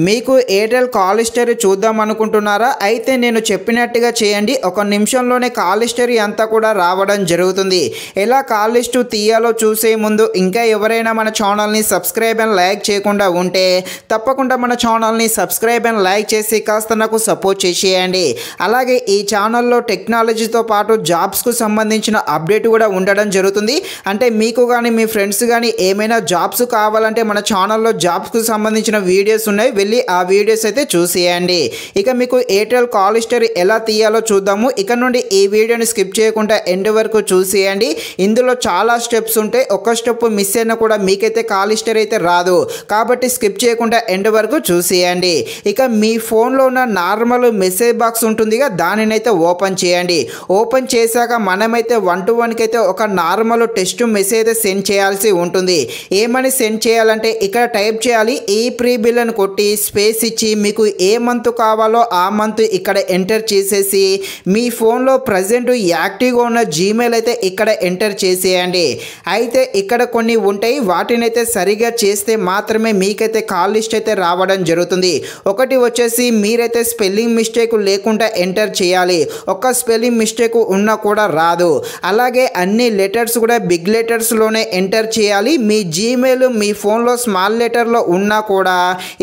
మీకు Airtel call history చూద్దాం అనుకుంటున్నారా? అయితే నేను చెప్పినట్టుగా చేయండి. ఒక నిమిషంలోనే కాల్ హిస్టరీ అంతా కూడా రావడం జరుగుతుంది. ఎలా కాల్ లిస్టు తీయాలో చూసే ముందు ఇంకా ఎవరైనా మన ఛానల్ని సబ్స్క్రైబ్ అండ్ లైక్ చేయకుండా ఉంటే తప్పకుండా మన ఛానల్ని సబ్స్క్రైబ్ అండ్ లైక్ చేసి కాస్త నాకు సపోర్ట్ చేసేయండి. అలాగే ఈ ఛానల్లో టెక్నాలజీతో పాటు జాబ్స్కు సంబంధించిన అప్డేట్ కూడా ఉండడం జరుగుతుంది. అంటే మీకు కానీ మీ ఫ్రెండ్స్ కానీ ఏమైనా జాబ్స్ కావాలంటే మన ఛానల్లో జాబ్స్కు సంబంధించిన వీడియోస్ ఉన్నాయి. వెళ్ళి ఆ వీడియోస్ అయితే చూసేయండి. ఇక మీకు ఎయిర్టెల్ కాల్ హిస్టరీ ఎలా తీయాలో చూద్దాము. ఇక నుండి ఈ వీడియోని స్కిప్ చేయకుండా ఎండ్ వరకు చూసేయండి. ఇందులో చాలా స్టెప్స్ ఉంటాయి. ఒక స్టెప్ మిస్ అయినా కూడా మీకైతే కాల్ హిస్టరీ అయితే రాదు. కాబట్టి స్కిప్ చేయకుండా ఎండ్ వరకు చూసేయండి. ఇక మీ ఫోన్లో ఉన్న నార్మల్ మెసేజ్ బాక్స్ ఉంటుందిగా, దానినైతే ఓపెన్ చేయండి. ఓపెన్ చేశాక మనమైతే 1-to-1 అయితే ఒక నార్మల్ టెక్స్ట్ మెసేజ్ అయితే సెండ్ చేయాల్సి ఉంటుంది. ఏమని సెండ్ చేయాలంటే ఇక్కడ టైప్ చేయాలి, ఈ ప్రీ బిల్ అని కొట్టి స్పేస్ ఇచ్చి మీకు ఏ మంత్ కావాలో ఆ మంత్ ఇక్కడ ఎంటర్ చేసేసి మీ ఫోన్లో ప్రజెంట్ యాక్టివ్గా ఉన్న జీమెయిల్ అయితే ఇక్కడ ఎంటర్ చేసేయండి. అయితే ఇక్కడ కొన్ని ఉంటాయి, వాటినైతే సరిగా చేస్తే మాత్రమే మీకైతే కాల్ లిస్ట్ అయితే రావడం జరుగుతుంది. ఒకటి వచ్చేసి మీరైతే స్పెల్లింగ్ మిస్టేక్ లేకుండా ఎంటర్ చేయాలి. ఒక్క స్పెల్లింగ్ మిస్టేక్ ఉన్నా కూడా రాదు. అలాగే అన్ని లెటర్స్ కూడా బిగ్ లెటర్స్లోనే ఎంటర్ చేయాలి. మీ జీమెయిల్ మీ ఫోన్లో స్మాల్ లెటర్లో ఉన్నా కూడా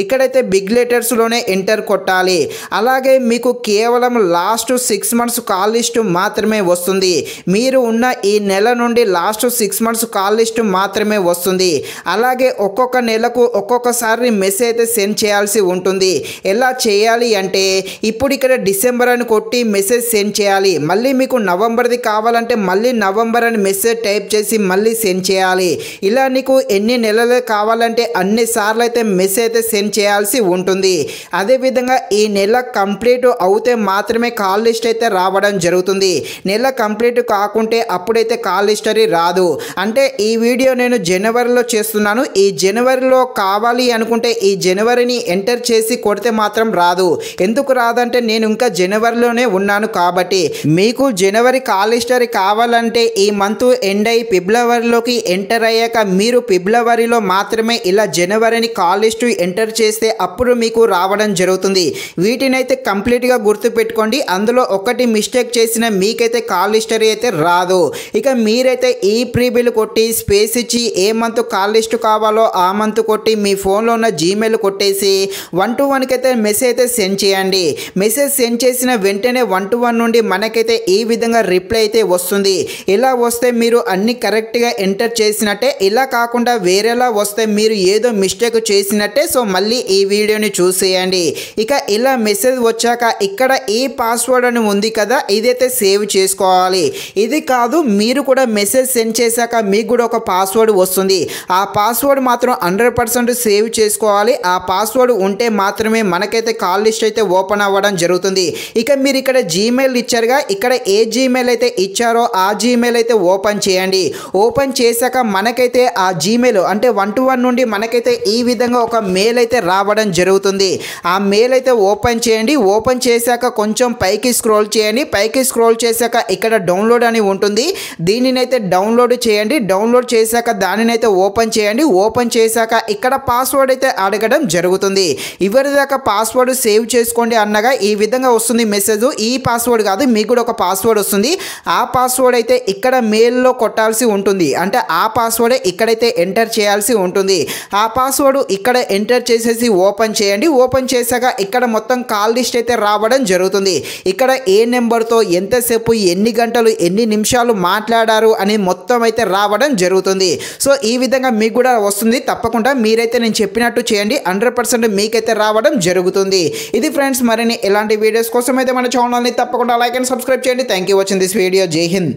ఇక్కడైతే బిగ్ లెటర్స్లోనే ఎంటర్ కొట్టాలి. అలాగే మీకు కేవలం లాస్ట్ 6 months కాల్ లిస్ట్ మాత్రమే వస్తుంది. మీరు ఉన్న ఈ నెల నుండి లాస్ట్ 6 months కాల్ లిస్ట్ మాత్రమే వస్తుంది. అలాగే ఒక్కొక్క నెలకు ఒక్కొక్కసారి మెసేజ్ అయితే సెండ్ చేయాల్సి ఉంటుంది. ఎలా చేయాలి అంటే ఇప్పుడు ఇక్కడ డిసెంబర్ అని కొట్టి మెసేజ్ సెండ్ చేయాలి. మళ్ళీ మీకు నవంబర్ది కావాలంటే మళ్ళీ నవంబర్ అని మెసేజ్ టైప్ చేసి మళ్ళీ సెండ్ చేయాలి. ఇలా నీకు ఎన్ని నెలలు కావాలంటే అన్ని సార్లు అయితే మెసేజ్ అయితే సెండ్ చేయాల్సి ఉంటుంది. అదేవిధంగా ఈ నెల కంప్లీట్ అవుతే మాత్రమే కాల్ లిస్ట్ అయితే రావడం జరుగుతుంది. నెల కంప్లీట్ కాకుంటే అప్పుడైతే కాల్ హిస్టరీ రాదు. అంటే ఈ వీడియో నేను జనవరిలో చేస్తున్నాను. ఈ జనవరిలో కావాలి అనుకుంటే ఈ జనవరిని ఎంటర్ చేసి కొడితే మాత్రం రాదు. ఎందుకు రాదంటే నేను ఇంకా జనవరిలోనే ఉన్నాను కాబట్టి. మీకు జనవరి కాల్ హిస్టరీ కావాలంటే ఈ మంత్ ఎండ్ అయి ఫిబ్రవరిలోకి ఎంటర్ అయ్యాక మీరు ఫిబ్రవరిలో మాత్రమే ఇలా జనవరిని కాల్ లిస్ట్ ఎంటర్ చేస్తే అప్పుడు మీకు రావడం జరుగుతుంది. వీటినైతే కంప్లీట్గా గుర్తుపెట్టుకోండి. అందులో ఒకటి మిస్టేక్ చేసిన మీకైతే కాల్ హిస్టరీ అయితే రాదు. ఇక మీరైతే ఈ ప్రీ బిల్ కొట్టి స్పేస్ ఇచ్చి ఏ మంత్ కాల్ లిస్ట్ కావాలో ఆ మంత్ కొట్టి మీ ఫోన్లో ఉన్న జీమెయిల్ కొట్టేసి 1-to-1 అయితే మెసేజ్ అయితే సెండ్ చేయండి. మెసేజ్ సెండ్ చేసిన వెంటనే 1-to-1 నుండి మనకైతే ఈ విధంగా రిప్లై అయితే వస్తుంది. ఇలా వస్తే మీరు అన్ని కరెక్ట్గా ఎంటర్ చేసినట్టే. ఇలా కాకుండా వేరేలా వస్తే మీరు ఏదో మిస్టేక్ చేసినట్టే. సో మళ్ళీ ఈ వీడియోని చూసేయండి. ఇక ఇలా మెసేజ్ వచ్చాక ఇక్కడ ఈ పాస్వర్డ్ అని ఉంది కదా, ఇదైతే సేవ్ చేసుకోవాలి. ఇది కాదు, మీరు కూడా మెసేజ్ సెండ్ చేశాక మీకు కూడా ఒక పాస్వర్డ్ వస్తుంది. ఆ పాస్వర్డ్ మాత్రం 100% సేవ్ చేసుకోవాలి. ఆ పాస్వర్డ్ ఉంటే మాత్రమే మనకైతే కాల్ లిస్ట్ అయితే ఓపెన్ అవ్వడం జరుగుతుంది. ఇక మీరు ఇక్కడ జీమెయిల్ ఇచ్చారుగా, ఇక్కడ ఏ జీమెయిల్ అయితే ఇచ్చారో ఆ జీమెయిల్ అయితే ఓపెన్ చేయండి. ఓపెన్ చేశాక మనకైతే ఆ జీమెయిల్ అంటే 1-to-1 నుండి మనకైతే ఈ విధంగా ఒక మెయిల్ అయితే రావడం జరుగుతుంది. ఆ మెయిల్ అయితే ఓపెన్ చేయండి. ఓపెన్ చేశాక కొంచెం పైకి స్క్రోల్ చేయండి. పైకి స్క్రోల్ చేశాక ఇక్కడ డౌన్లోడ్ అని ఉంటుంది. దీనినైతే డౌన్లోడ్ చేయండి. డౌన్లోడ్ చేశాక దానినైతే ఓపెన్ చేయండి. ఓపెన్ చేశాక ఇక్కడ పాస్వర్డ్ అయితే అడగడం జరుగుతుంది. ఇవరిదాకా పాస్వర్డ్ సేవ్ చేసుకోండి అన్నగా ఈ విధంగా వస్తుంది మెసేజ్. ఈ పాస్వర్డ్ కాదు, మీకు కూడా ఒక పాస్వర్డ్ వస్తుంది. ఆ పాస్వర్డ్ అయితే ఇక్కడ మెయిల్లో కొట్టాల్సి ఉంటుంది. అంటే ఆ పాస్వర్డే ఇక్కడైతే ఎంటర్ చేయాల్సి ఉంటుంది. ఆ పాస్వర్డ్ ఇక్కడ ఎంటర్ చేసేసి ఓపెన్ చేయండి. ఓపెన్ చేశాక ఇక్కడ మొత్తం కాల్ లిస్ట్ అయితే రావడం జరుగుతుంది. ఇక్కడ ఏ నెంబర్తో ఎంతసేపు ఎన్ని గంటలు ఎన్ని నిమిషాలు మాట్లాడారు అని మొత్తం అయితే రావడం జరుగుతుంది. సో ఈ విధంగా మీకు కూడా వస్తుంది. తప్పకుండా మీరైతే నేను చెప్పినట్టు చేయండి. 100% మీకైతే రావడం జరుగుతుంది. ఇది ఫ్రెండ్స్, మరిన్ని ఇలాంటి వీడియోస్ కోసం అయితే మన ఛానల్ని తప్పకుండా లైక్ అండ్ సబ్స్క్రైబ్ చేయండి. Thank you watching this video. జై హింద్.